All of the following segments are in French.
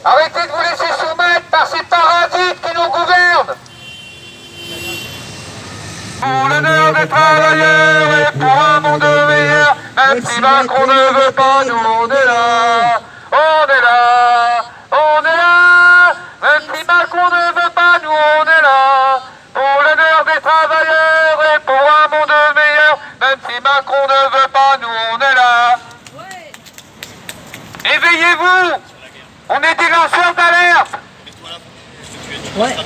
Arrêtez de vous laisser soumettre par ces parasites qui nous gouvernent. Pour l'honneur des travailleurs et pour un monde meilleur, même si Macron ne veut pas, nous on est là, on est là, on est là. Même si Macron ne veut pas, nous on est là, pour l'honneur des travailleurs et pour un monde meilleur, même si Macron ne veut pas, nous on est là. Éveillez-vous, on est des lanceurs d'alerte. Ouais.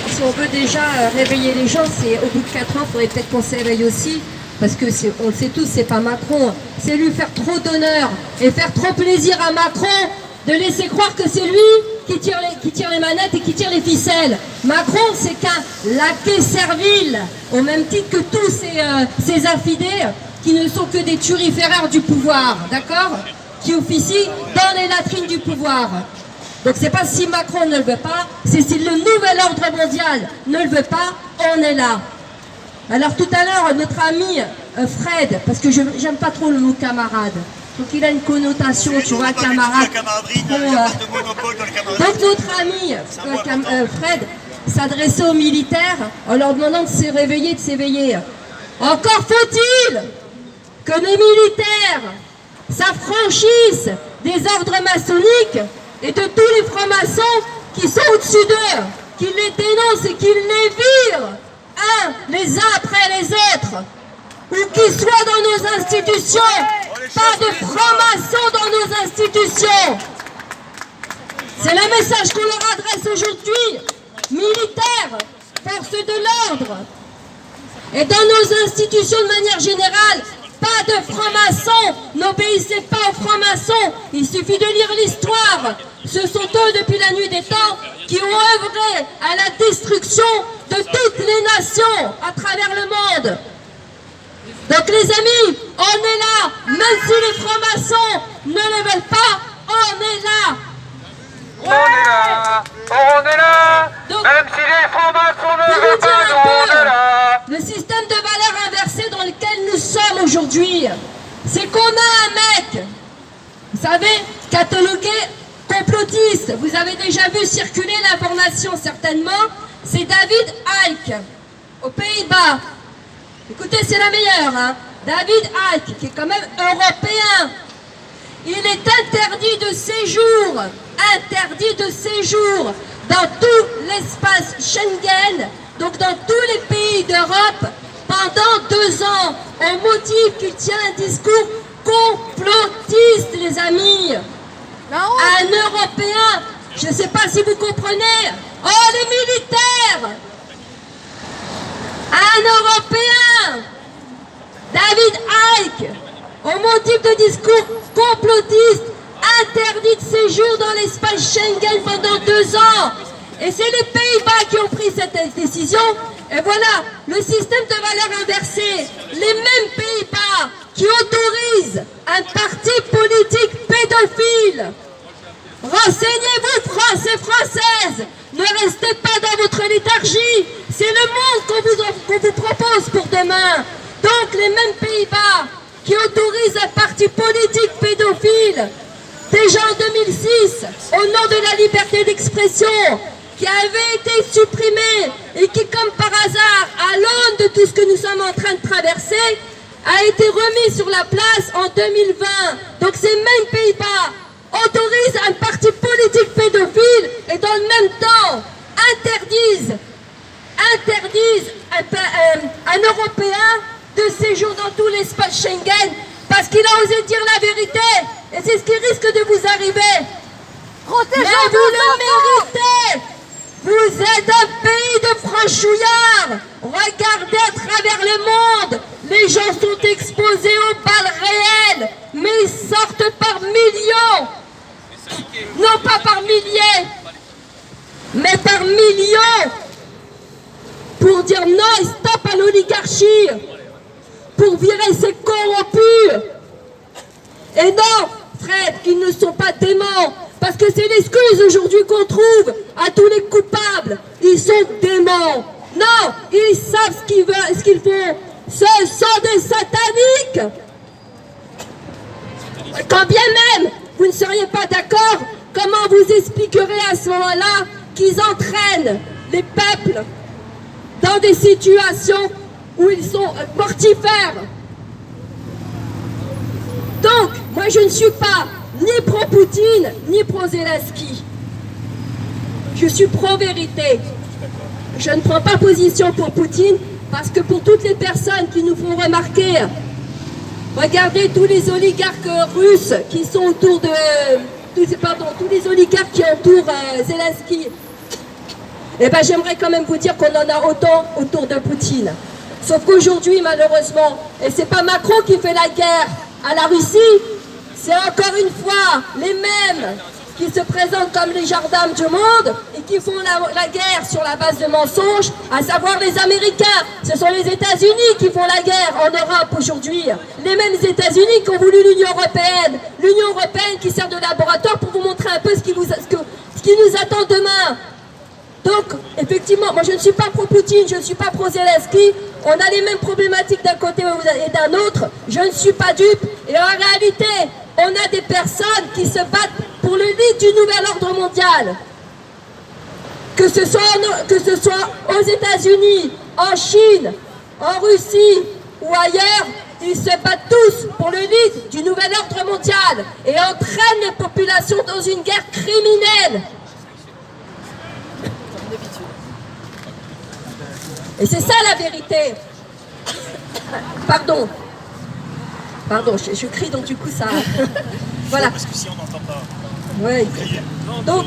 Si on veut déjà réveiller les gens, c'est au bout de 4 ans, il faudrait peut-être qu'on s'éveille aussi. Parce que on le sait tous, c'est pas Macron. C'est lui faire trop d'honneur et faire trop plaisir à Macron de laisser croire que c'est lui qui tire les manettes et qui tire les ficelles. Macron, c'est qu'un laquais servile, au même titre que tous ces infidèles qui ne sont que des turiféraires du pouvoir, d'accord? Qui officient dans les latrines du pouvoir. Donc c'est pas si Macron ne le veut pas, c'est si le nouvel ordre mondial ne le veut pas, on est là. Alors tout à l'heure, notre ami Fred, parce que j'aime pas trop le mot camarade, donc il a une connotation, tu vois, camarade. Donc notre ami Fred s'adressait aux militaires en leur demandant de se réveiller, de s'éveiller. Encore faut-il que les militaires s'affranchissent des ordres maçonniques et de tous les francs-maçons qui sont au-dessus d'eux, qui les dénoncent et qui les virent, les uns après les autres, ou qui soient dans nos institutions, pas de francs-maçons dans nos institutions. C'est le message qu'on leur adresse aujourd'hui, militaires, forces de l'ordre. Et dans nos institutions de manière générale, pas de francs-maçons, n'obéissez pas aux francs-maçons, il suffit de lire l'histoire. Ce sont eux, depuis la nuit des temps, qui ont œuvré à la destruction de toutes les nations à travers le monde. Donc les amis, on est là, même si les francs-maçons ne le veulent pas, on est là. On est là, on est là, donc, même si les francs-maçons ne veulent pas, nous on est là. Le système de valeurs inversé dans lequel nous sommes aujourd'hui, c'est qu'on a un mec, vous savez, catalogué complotiste. Vous avez déjà vu circuler l'information certainement, c'est David Icke, aux Pays-Bas. Écoutez, c'est la meilleure, hein. David Icke, qui est quand même européen. Il est interdit de séjour dans tout l'espace Schengen, donc dans tous les pays d'Europe, pendant 2 ans, au motif qu'il tient un discours complotiste, les amis. Un Européen, je ne sais pas si vous comprenez, oh les militaires, un Européen, David Icke, au motif de discours complotiste, interdit de séjour dans l'espace Schengen pendant 2 ans. Et c'est les Pays-Bas qui ont pris cette décision. Et voilà, le système de valeurs inversé, les mêmes Pays-Bas qui autorisent un parti politique pédophile. Renseignez-vous, Français, Françaises, ne restez pas dans votre léthargie. C'est le monde qu'on vous propose pour demain. Donc les mêmes Pays-Bas qui autorisent un parti politique pédophile, déjà en 2006, au nom de la liberté d'expression, qui avait été supprimé et qui, comme par hasard, à l'aune de tout ce que nous sommes en train de traverser, a été remis sur la place en 2020. Donc ces mêmes Pays-Bas autorisent un parti politique pédophile et dans le même temps interdisent un Européen de séjour dans tout l'espace Schengen parce qu'il a osé dire la vérité. Et c'est ce qui risque de vous arriver. Mais vous le méritez. Vous êtes un pays de franchouillards. Regardez à travers le monde. Les gens sont exposés aux balles réelles, mais ils sortent par millions. Non pas par milliers, mais par millions. Pour dire non et stop à l'oligarchie. Pour virer ces corrompus. Et non, Fred, ils ne sont pas déments. Parce que c'est l'excuse aujourd'hui qu'on trouve à tous les coupables. Ils sont déments. Non, ils savent ce qu'ils veulent, ce qu'ils font. Ce sont des sataniques. Quand bien même, vous ne seriez pas d'accord, comme ce moment-là qu'ils entraînent les peuples dans des situations où ils sont mortifères. Donc, moi je ne suis pas ni pro-Poutine, ni pro-Zelensky. Je suis pro-vérité. Je ne prends pas position pour Poutine parce que pour toutes les personnes qui nous font remarquer, regardez tous les oligarques russes qui sont autour de... tous les oligarques qui entourent Zelensky. Eh bien, j'aimerais quand même vous dire qu'on en a autant autour de Poutine. Sauf qu'aujourd'hui, malheureusement, et c'est pas Macron qui fait la guerre à la Russie, c'est encore une fois les mêmes qui se présentent comme les gendarmes du monde et qui font la guerre sur la base de mensonges, à savoir les Américains. Ce sont les États-Unis qui font la guerre en Europe aujourd'hui. Les mêmes États-Unis qui ont voulu l'Union européenne. L'Union européenne qui sert de laboratoire pour vous montrer un peu ce qui nous attend demain. Donc, effectivement, moi je ne suis pas pro-Poutine, je ne suis pas pro-Zelensky. On a les mêmes problématiques d'un côté et d'un autre. Je ne suis pas dupe. Et en réalité, on a des personnes qui se battent pour le lit du nouvel ordre mondial. Que ce soit aux États-Unis, en Chine, en Russie ou ailleurs, ils se battent tous pour le lit du nouvel ordre mondial et entraînent les populations dans une guerre criminelle. Et c'est ça la vérité. Pardon, je crie donc du coup ça... Voilà. Parce que si on n'entend pas... Ouais. Donc,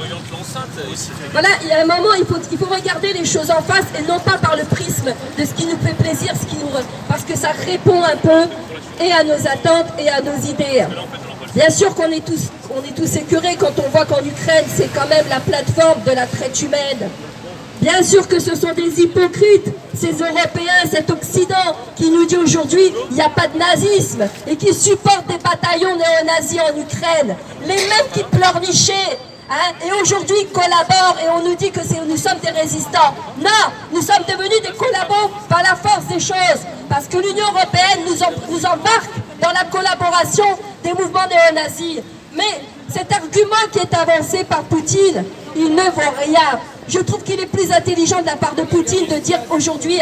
voilà, il y a un moment, il faut regarder les choses en face et non pas par le prisme de ce qui nous fait plaisir, parce que ça répond un peu et à nos attentes et à nos idées. Bien sûr qu'on est tous écœurés quand on voit qu'en Ukraine, c'est quand même la plateforme de la traite humaine. Bien sûr que ce sont des hypocrites, ces Européens, cet Occident qui nous dit aujourd'hui il n'y a pas de nazisme et qui supportent des bataillons néo-nazis en Ukraine. Les mêmes qui pleurnichaient et aujourd'hui ils collaborent et on nous dit que nous sommes des résistants. Non, nous sommes devenus des collabos par la force des choses parce que l'Union européenne nous embarque dans la collaboration des mouvements néo-nazis. Mais cet argument qui est avancé par Poutine, il ne vaut rien. Je trouve qu'il est plus intelligent de la part de Poutine de dire aujourd'hui,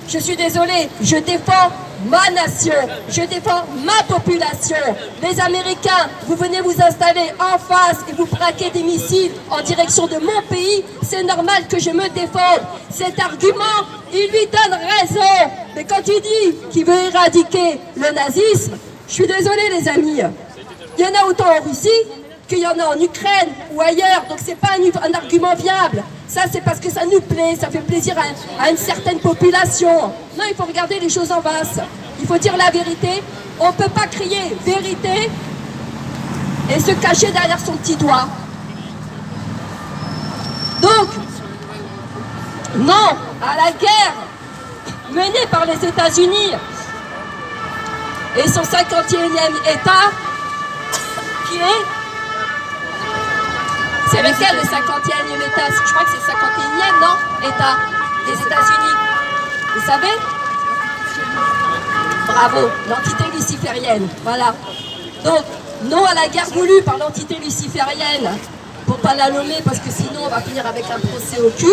je suis désolé, je défends ma nation, je défends ma population. Les Américains, vous venez vous installer en face et vous braquez des missiles en direction de mon pays, c'est normal que je me défende. Cet argument, il lui donne raison. Mais quand il dit qu'il veut éradiquer le nazisme, je suis désolé les amis, il y en a autant en Russie qu'il y en a en Ukraine ou ailleurs, donc c'est pas un argument viable. Ça c'est parce que ça nous plaît, ça fait plaisir à une certaine population. Non, il faut regarder les choses en face. Il faut dire la vérité. On ne peut pas crier vérité et se cacher derrière son petit doigt. Donc, non à la guerre menée par les États-Unis et son 51e État qui est... C'est lequel le 51e État? Je crois que c'est le 51e, non? État des États-Unis. Vous savez? Bravo, l'entité luciférienne. Voilà. Donc, non à la guerre voulue par l'entité luciférienne, pour ne pas la nommer parce que sinon on va finir avec un procès au cul.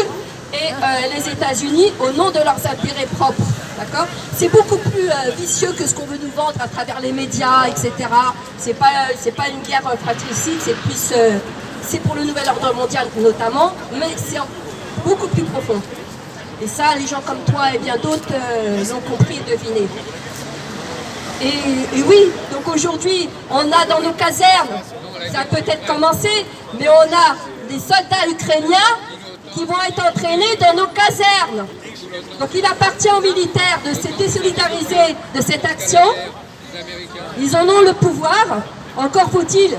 Et les États-Unis au nom de leurs intérêts propres. D'accord? C'est beaucoup plus vicieux que ce qu'on veut nous vendre à travers les médias, etc. C'est pas une guerre fratricide, c'est plus... c'est pour le nouvel ordre mondial notamment, mais c'est beaucoup plus profond. Et ça, les gens comme toi et bien d'autres l'ont compris et deviné. Et oui, donc aujourd'hui, on a dans nos casernes, ça a peut-être commencé, mais on a des soldats ukrainiens qui vont être entraînés dans nos casernes. Donc il appartient aux militaires de se désolidariser de cette action. Ils en ont le pouvoir, encore faut-il.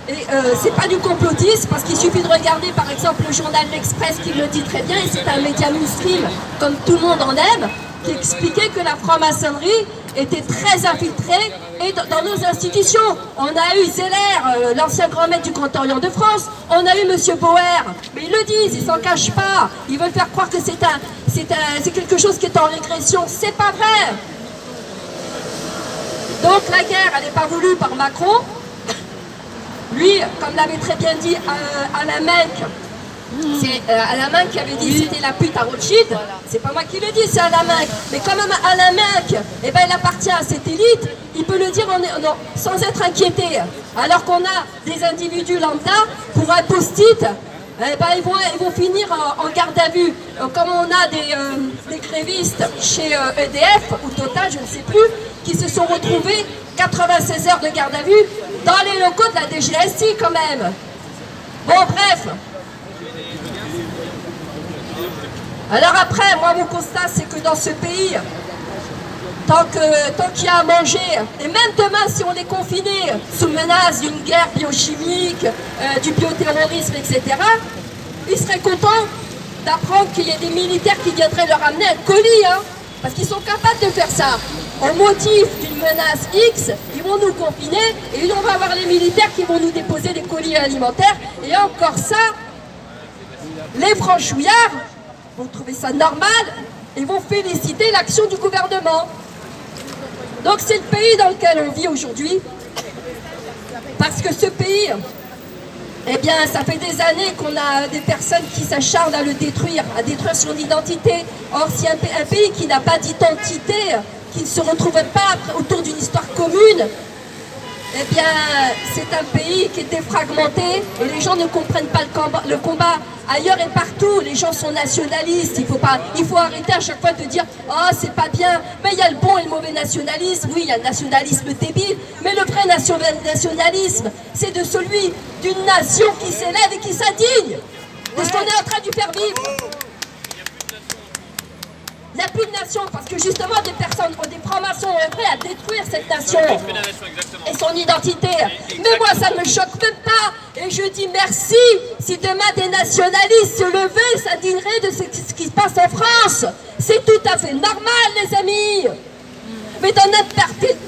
Et c'est pas du complotisme parce qu'il suffit de regarder par exemple le journal L'Express qui le dit très bien, et c'est un média musulman comme tout le monde en aime, qui expliquait que la franc-maçonnerie était très infiltrée et dans nos institutions. On a eu Zeller, l'ancien grand maître du Grand Orient de France, on a eu Monsieur Bauer, mais ils le disent, ils s'en cachent pas, ils veulent faire croire que c'est quelque chose qui est en régression, c'est pas vrai. Donc la guerre, elle n'est pas voulue par Macron. Lui, comme l'avait très bien dit Alain Menck, C'est Alain Minc qui avait dit c'était la pute à Rothschild. C'est pas moi qui le dis, c'est Alain Minc. Mais quand même Alain Minc, eh ben, il appartient à cette élite, il peut le dire sans être inquiété. Alors qu'on a des individus lambda, pour un post-it, eh ben, ils vont finir en garde à vue. Comme on a des grévistes chez EDF ou Total, je ne sais plus, qui se sont retrouvés 96 heures de garde à vue dans les locaux de la DGSI quand même. Bon, bref. Alors après, moi mon constat c'est que dans ce pays, tant qu'il y a à manger, et même demain si on est confiné sous menace d'une guerre biochimique, du bioterrorisme, etc., ils seraient contents d'apprendre qu'il y a des militaires qui viendraient leur amener un colis, hein, parce qu'ils sont capables de faire ça. Au motif d'une menace X, ils vont nous confiner et on va avoir les militaires qui vont nous déposer des colis alimentaires. Et encore ça, les franchouillards vont trouver ça normal et vont féliciter l'action du gouvernement. Donc c'est le pays dans lequel on vit aujourd'hui. Parce que ce pays, eh bien, ça fait des années qu'on a des personnes qui s'acharnent à le détruire, à détruire son identité. Or, si un pays qui n'a pas d'identité, qui ne se retrouve pas autour d'une histoire commune, eh bien, c'est un pays qui est défragmenté et les gens ne comprennent pas le combat. Ailleurs et partout, les gens sont nationalistes. Il faut arrêter à chaque fois de dire « Oh, c'est pas bien ». Mais il y a le bon et le mauvais nationalisme. Oui, il y a le nationalisme débile. Mais le vrai nationalisme, c'est de celui d'une nation qui s'élève et qui s'indigne de ce qu'on est en train de faire vivre. Il n'y a plus de nation parce que justement des personnes, des francs-maçons ont œuvré à détruire cette nation et son identité. Mais moi ça ne me choque même pas et je dis merci si demain des nationalistes se levaient, s'indigneraient de ce qui se passe en France. C'est tout à fait normal les amis. Mais dans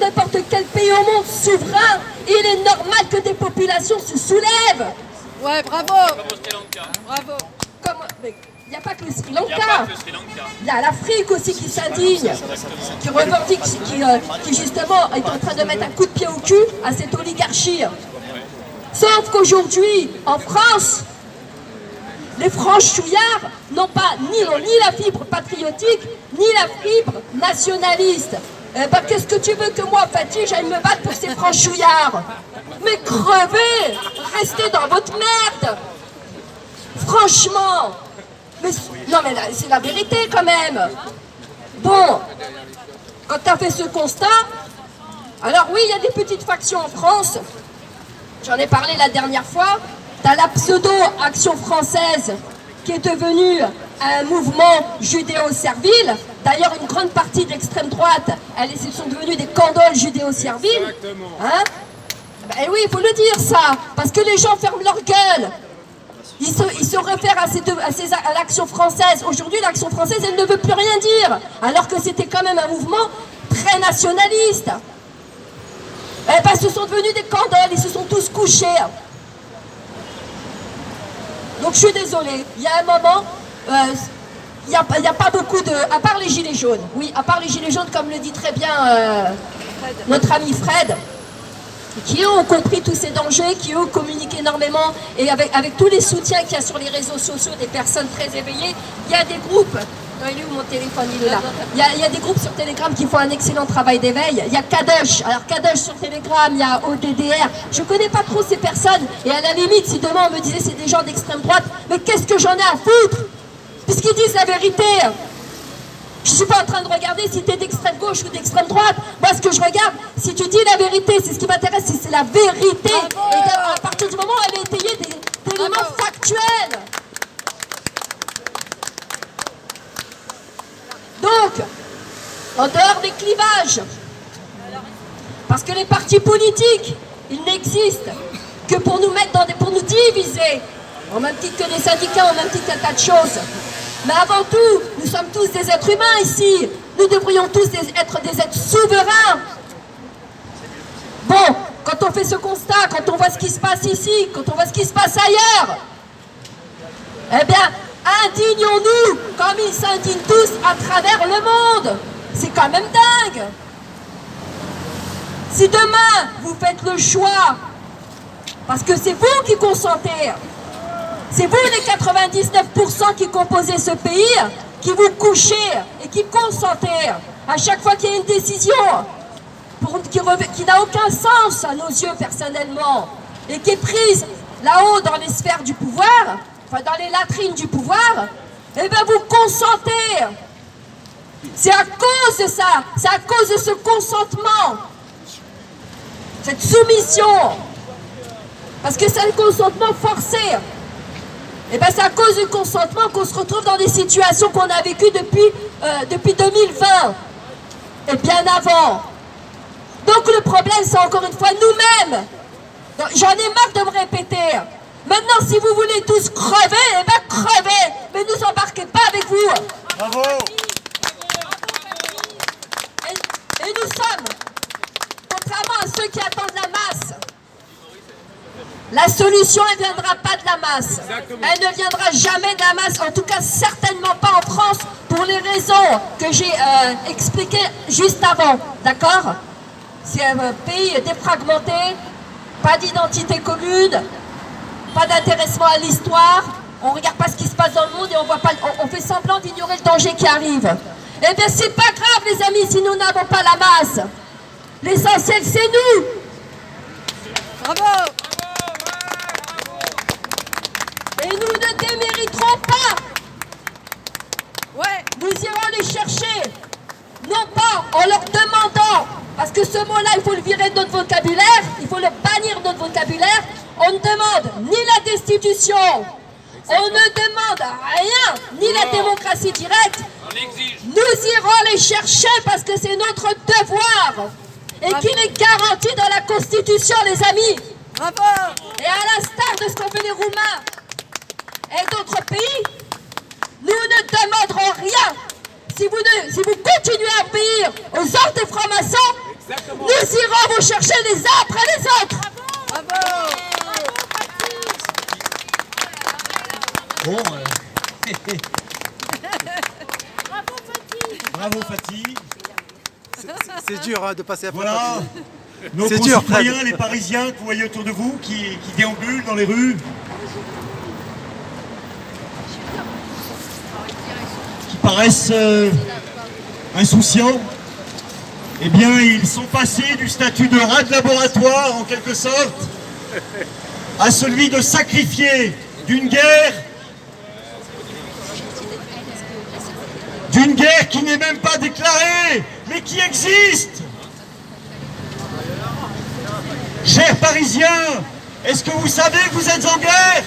n'importe quel pays au monde souverain, il est normal que des populations se soulèvent. Ouais, bravo. Comme au Sri Lanka. Bravo. Il n'y a pas que le Sri Lanka. Il y a l'Afrique aussi qui s'indigne, qui revendique, qui justement est en train de mettre un coup de pied au cul à cette oligarchie. Sauf qu'aujourd'hui, en France, les franchouillards n'ont pas ni la fibre patriotique, ni la fibre nationaliste. Qu'est-ce que tu veux que moi, Fatih, j'aille me battre pour ces franchouillards? Mais crevez! Restez dans votre merde! Franchement! Mais, non mais c'est la vérité quand même. Bon, quand tu as fait ce constat, alors oui, il y a des petites factions en France. J'en ai parlé la dernière fois. Tu as la pseudo-action française qui est devenue un mouvement judéo-servile. D'ailleurs, une grande partie de l'extrême droite, elles sont devenues des candoles judéo-serviles. Hein? Ben oui, il faut le dire ça, parce que les gens ferment leur gueule. Ils se réfèrent à l'action française. Aujourd'hui, l'action française, elle ne veut plus rien dire. Alors que c'était quand même un mouvement très nationaliste. Eh ben, ce sont devenus des candoles, ils se sont tous couchés. Donc je suis désolée, il y a un moment, il n'y a pas beaucoup de... À part les gilets jaunes, oui, à part les gilets jaunes, comme le dit très bien notre ami Fred, qui ont compris tous ces dangers, qui eux communiquent énormément, et avec tous les soutiens qu'il y a sur les réseaux sociaux des personnes très éveillées, il y a des groupes, non, il est où mon téléphone, il est là, il y a des groupes sur Telegram qui font un excellent travail d'éveil, il y a Kadesh, alors Kadesh sur Telegram, il y a ODDR, je connais pas trop ces personnes, et à la limite, si demain on me disait c'est des gens d'extrême droite, mais qu'est-ce que j'en ai à foutre, puisqu'ils disent la vérité. Je ne suis pas en train de regarder si tu es d'extrême gauche ou d'extrême droite. Moi, ce que je regarde, si tu dis la vérité, c'est ce qui m'intéresse, c'est la vérité. Et à partir du moment où elle est étayée d'éléments factuels. Donc, en dehors des clivages, parce que les partis politiques, ils n'existent que pour nous mettre pour nous diviser, au même titre que les syndicats, au même titre qu'un tas de choses. Mais avant tout, nous sommes tous des êtres humains ici. Nous devrions tous être des êtres souverains. Bon, quand on fait ce constat, quand on voit ce qui se passe ici, quand on voit ce qui se passe ailleurs, eh bien, indignons-nous comme ils s'indignent tous à travers le monde. C'est quand même dingue. Si demain, vous faites le choix, parce que c'est vous qui consentez, C'est vous les 99% qui composez ce pays, qui vous couchez et qui consentez à chaque fois qu'il y a une décision qui n'a aucun sens à nos yeux personnellement et qui est prise là-haut dans les sphères du pouvoir, enfin dans les latrines du pouvoir, eh bien vous consentez. C'est à cause de ça, c'est à cause de ce consentement, cette soumission, parce que c'est un consentement forcé. Et bien c'est à cause du consentement qu'on se retrouve dans des situations qu'on a vécues depuis 2020 et bien avant. Donc le problème c'est encore une fois nous-mêmes. J'en ai marre de me répéter. Maintenant si vous voulez tous crever, eh bien crevez, mais ne vous embarquez pas avec vous. Bravo. Et nous sommes, contrairement à ceux qui attendent la masse, la solution, elle ne viendra pas de la masse. Elle ne viendra jamais de la masse, en tout cas certainement pas en France, pour les raisons que j'ai expliquées juste avant. D'accord? C'est un pays défragmenté, pas d'identité commune, pas d'intéressement à l'histoire, on ne regarde pas ce qui se passe dans le monde et on fait semblant d'ignorer le danger qui arrive. Eh bien, c'est pas grave, les amis, si nous n'avons pas la masse. L'essentiel, c'est nous. Bravo. Et nous ne démériterons pas. Ouais. Nous irons les chercher. Non pas en leur demandant, parce que ce mot-là, il faut le virer de notre vocabulaire, il faut le bannir de notre vocabulaire. On ne demande ni la destitution, on ne demande rien, ni la démocratie directe. Nous irons les chercher parce que c'est notre devoir et qu'il est garanti dans la Constitution, les amis. Bravo. Et à l'instar de ce qu'ont fait les Roumains et d'autres pays, nous ne demanderons rien. Si vous continuez à obéir aux ordres des francs-maçons, nous irons vous chercher les uns après les autres. Bravo. Bon, bravo Fatih. C'est dur hein, de passer après. Voilà, nos C'est dur, concitoyens, Fred. les Parisiens que vous voyez autour de vous, qui déambulent dans les rues, qui paraissent insouciants, eh bien ils sont passés du statut de rat de laboratoire, en quelque sorte, à celui de sacrifié d'une guerre qui n'est même pas déclarée, mais qui existe. Chers Parisiens, est-ce que vous savez que vous êtes en guerre?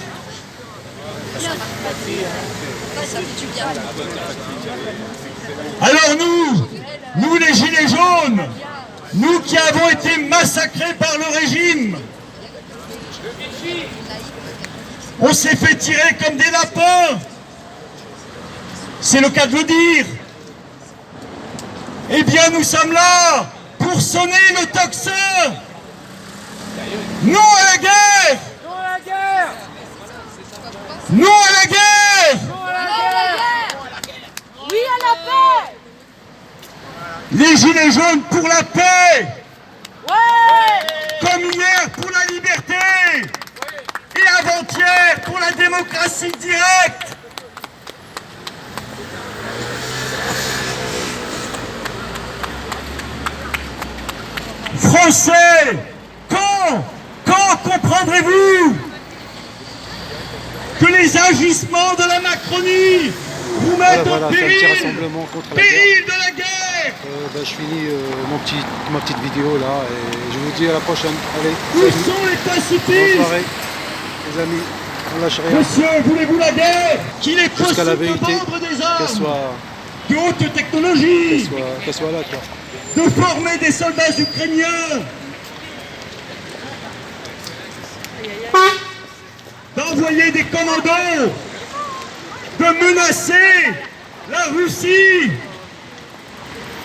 Alors nous les gilets jaunes, nous qui avons été massacrés par le régime, on s'est fait tirer comme des lapins. C'est le cas de le dire. Eh bien, nous sommes là pour sonner le tocsin. Non à la guerre. Non à la guerre. Non à la guerre. Non à la guerre. Oui à la paix. Les gilets jaunes pour la paix. Ouais. Comme hier pour la liberté. Et avant-hier pour la démocratie directe. Français, quand comprendrez-vous que les agissements de la Macronie vous mettent Voilà, en c'est un petit péril, rassemblement contre la péril de la guerre? je finis ma petite vidéo là et je vous dis à la prochaine. Allez, Où salut. sont les Bonne pacifistes? soirée, les amis. On lâche rien. Monsieur, voulez-vous la guerre? Qu'il est Jusqu'à la possible de vérité, vendre des qu'elle armes soit, de haute technologie, qu'elle soit là, quoi. de former des soldats ukrainiens, d'envoyer des commandos, de menacer la Russie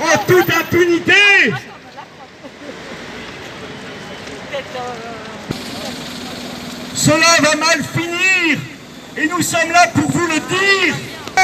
en toute impunité. Cela va mal finir et nous sommes là pour vous le dire.